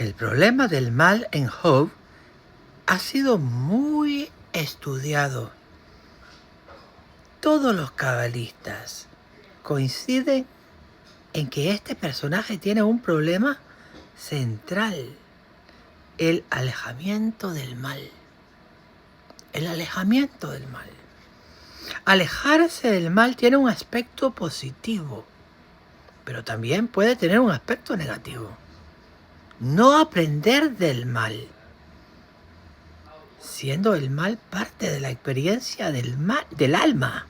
El problema del mal en Job ha sido muy estudiado. Todos los cabalistas coinciden en que este personaje tiene un problema central: el alejamiento del mal. El alejamiento del mal. Alejarse del mal tiene un aspecto positivo, pero también puede tener un aspecto negativo. No aprender del mal, siendo el mal parte de la experiencia del alma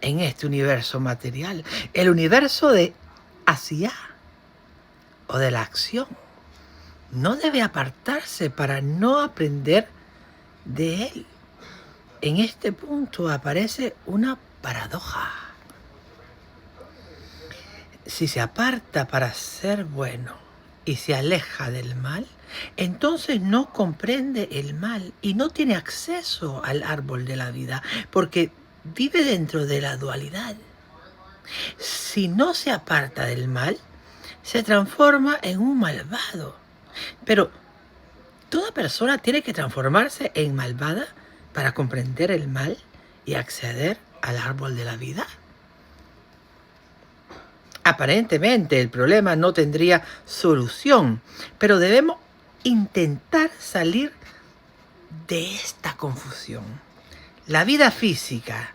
en este universo material, el universo de hacia o de la acción. No debe apartarse para no aprender de él. En este punto aparece una paradoja. Si se aparta para ser bueno y se aleja del mal, entonces no comprende el mal y no tiene acceso al árbol de la vida, porque vive dentro de la dualidad. Si no se aparta del mal, se transforma en un malvado. Pero toda persona tiene que transformarse en malvada para comprender el mal y acceder al árbol de la vida. Aparentemente el problema no tendría solución, pero debemos intentar salir de esta confusión. La vida física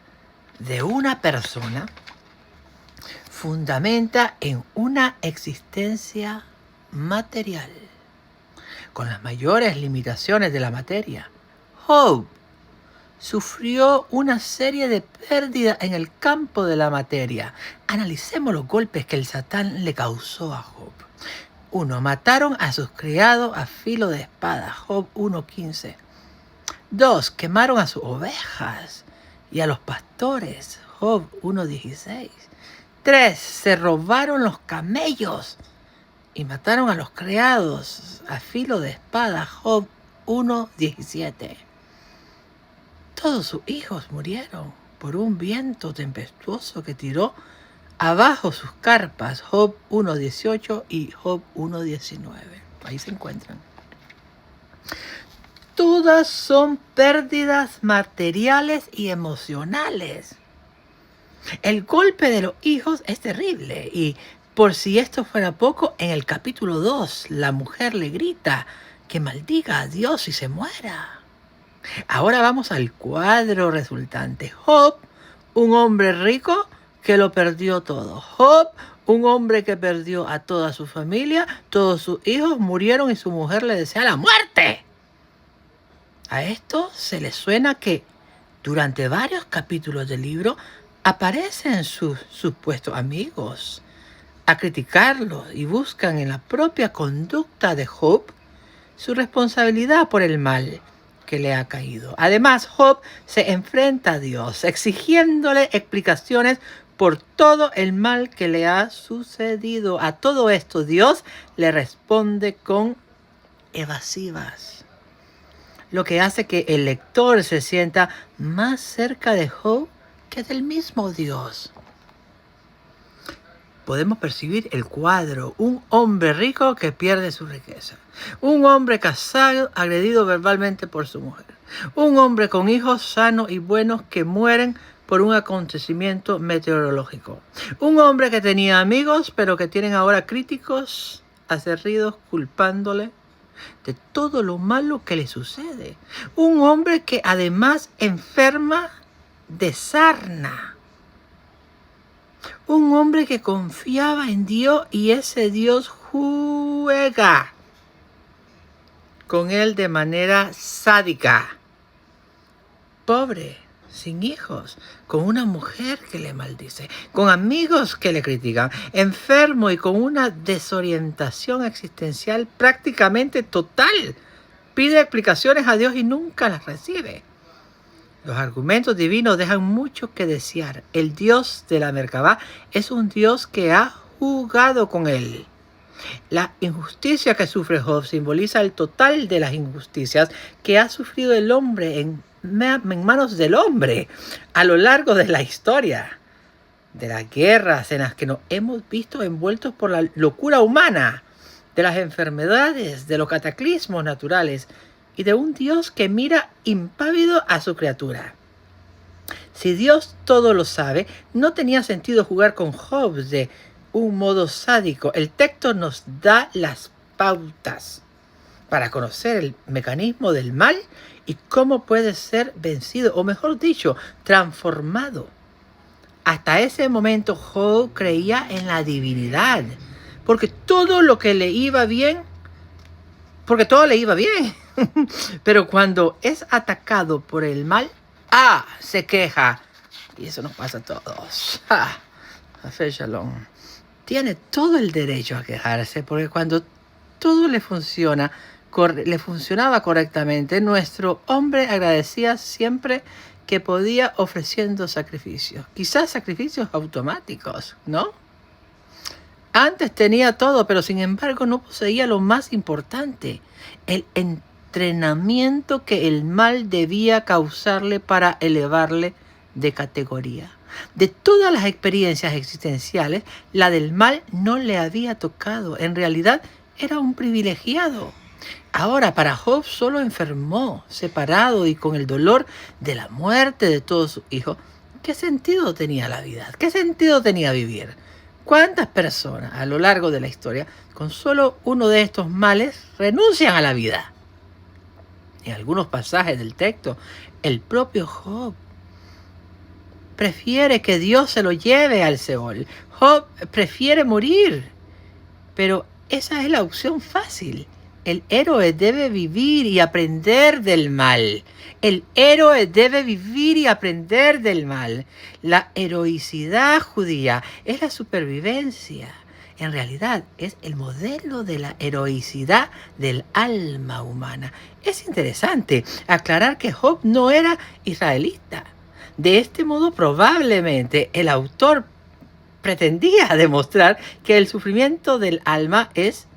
de una persona fundamenta en una existencia material, con las mayores limitaciones de la materia. Job sufrió una serie de pérdidas en el campo de la materia. Analicemos los golpes que el Satán le causó a Job. 1. Mataron a sus criados a filo de espada. Job 1:15. 2. Quemaron a sus ovejas y a los pastores. Job 1:16. 3. Se robaron los camellos y mataron a los criados a filo de espada. Job 1:17. Todos sus hijos murieron por un viento tempestuoso que tiró abajo sus carpas. Job 1:18 y Job 1:19. Ahí se encuentran. Todas son pérdidas materiales y emocionales. El golpe de los hijos es terrible, y por si esto fuera poco, en el capítulo 2 la mujer le grita que maldiga a Dios y se muera. Ahora vamos al cuadro resultante. Job, un hombre rico que lo perdió todo. Job, un hombre que perdió a toda su familia, todos sus hijos murieron y su mujer le desea la muerte. A esto se le suena que durante varios capítulos del libro aparecen sus supuestos amigos a criticarlo y buscan en la propia conducta de Job su responsabilidad por el mal que le ha caído. Además, Job se enfrenta a Dios, exigiéndole explicaciones por todo el mal que le ha sucedido. A todo esto, Dios le responde con evasivas, lo que hace que el lector se sienta más cerca de Job que del mismo Dios. Podemos percibir el cuadro: un hombre rico que pierde su riqueza, un hombre casado agredido verbalmente por su mujer, un hombre con hijos sanos y buenos que mueren por un acontecimiento meteorológico, un hombre que tenía amigos pero que tienen ahora críticos acerridos culpándole de todo lo malo que le sucede, un hombre que además enferma de sarna, un hombre que confiaba en Dios y ese Dios juega con él de manera sádica. Pobre, sin hijos, con una mujer que le maldice, con amigos que le critican, enfermo y con una desorientación existencial prácticamente total. Pide explicaciones a Dios y nunca las recibe. Los argumentos divinos dejan mucho que desear. El Dios de la Merkabah es un Dios que ha jugado con él. La injusticia que sufre Job simboliza el total de las injusticias que ha sufrido el hombre en manos del hombre a lo largo de la historia, de las guerras en las que nos hemos visto envueltos por la locura humana, de las enfermedades, de los cataclismos naturales y de un Dios que mira impávido a su criatura. Si Dios todo lo sabe, no tenía sentido jugar con Job de un modo sádico. El texto nos da las pautas para conocer el mecanismo del mal y cómo puede ser vencido, o mejor dicho, transformado. Hasta ese momento Job creía en la divinidad, porque todo le iba bien. Pero cuando es atacado por el mal, se queja. Y eso nos pasa a todos. Shalom. Tiene todo el derecho a quejarse, porque cuando todo le funcionaba correctamente, nuestro hombre agradecía siempre que podía, ofreciendo sacrificios. Quizás sacrificios automáticos, ¿no? Antes tenía todo, pero sin embargo no poseía lo más importante, el entrenamiento que el mal debía causarle para elevarle de categoría. De todas las experiencias existenciales, la del mal no le había tocado. En realidad era un privilegiado. Ahora, para Job solo enfermó, separado y con el dolor de la muerte de todos sus hijos. ¿Qué sentido tenía la vida? ¿Qué sentido tenía vivir? ¿Cuántas personas a lo largo de la historia, con solo uno de estos males, renuncian a la vida? En algunos pasajes del texto, el propio Job prefiere que Dios se lo lleve al Seol. Job prefiere morir, pero esa es la opción fácil. El héroe debe vivir y aprender del mal. El héroe debe vivir y aprender del mal. La heroicidad judía es la supervivencia. En realidad es el modelo de la heroicidad del alma humana. Es interesante aclarar que Job no era israelita. De este modo, probablemente el autor pretendía demostrar que el sufrimiento del alma es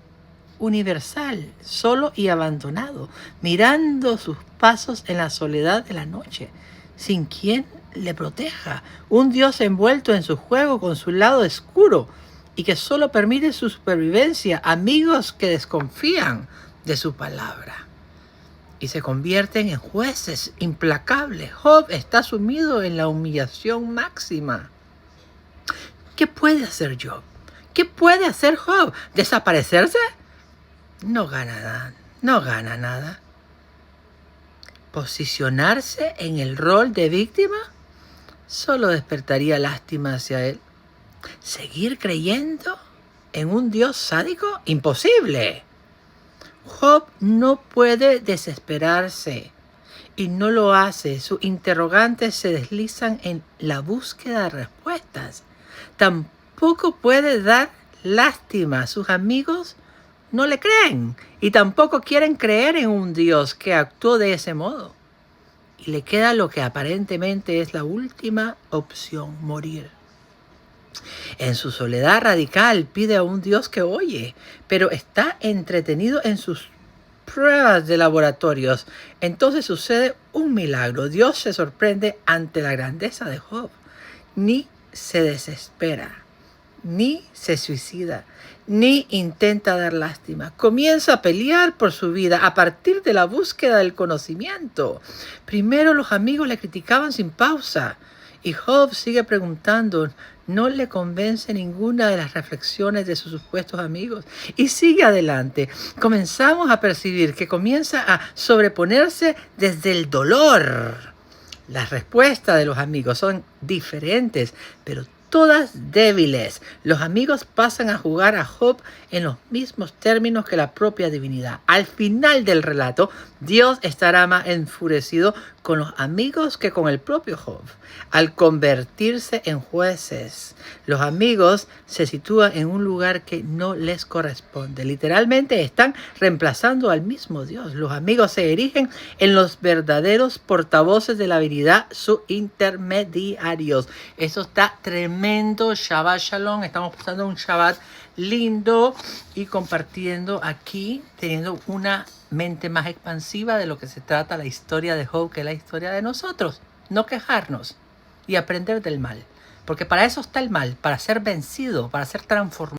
universal, solo y abandonado, mirando sus pasos en la soledad de la noche, sin quien le proteja. Un Dios envuelto en su juego con su lado oscuro y que solo permite su supervivencia. Amigos que desconfían de su palabra y se convierten en jueces implacables. Job está sumido en la humillación máxima. ¿Qué puede hacer Job? ¿Qué puede hacer Job? ¿Desaparecerse? No gana nada. ¿Posicionarse en el rol de víctima? Solo despertaría lástima hacia él. ¿Seguir creyendo en un Dios sádico? ¡Imposible! Job no puede desesperarse y no lo hace. Sus interrogantes se deslizan en la búsqueda de respuestas. Tampoco puede dar lástima. Sus amigos no le creen y tampoco quieren creer en un Dios que actuó de ese modo. Y le queda lo que aparentemente es la última opción: morir. En su soledad radical pide a un Dios que oye, pero está entretenido en sus pruebas de laboratorios. Entonces sucede un milagro. Dios se sorprende ante la grandeza de Job. Ni se desespera, ni se suicida, ni intenta dar lástima. Comienza a pelear por su vida a partir de la búsqueda del conocimiento. Primero los amigos le criticaban sin pausa y Job sigue preguntando. No le convence ninguna de las reflexiones de sus supuestos amigos y sigue adelante. Comenzamos a percibir que comienza a sobreponerse desde el dolor. Las respuestas de los amigos son diferentes, pero todas débiles. Los amigos pasan a jugar a Job en los mismos términos que la propia divinidad. Al final del relato, Dios estará más enfurecido con los amigos que con el propio Job. Al convertirse en jueces, los amigos se sitúan en un lugar que no les corresponde. Literalmente están reemplazando al mismo Dios. Los amigos se erigen en los verdaderos portavoces de la divinidad, sus intermediarios. Eso está tremendo. Shabbat Shalom. Estamos pasando un Shabbat lindo y compartiendo aquí, teniendo una mente más expansiva de lo que se trata la historia de Job, que es la historia de nosotros. No quejarnos y aprender del mal, porque para eso está el mal, para ser vencido, para ser transformado.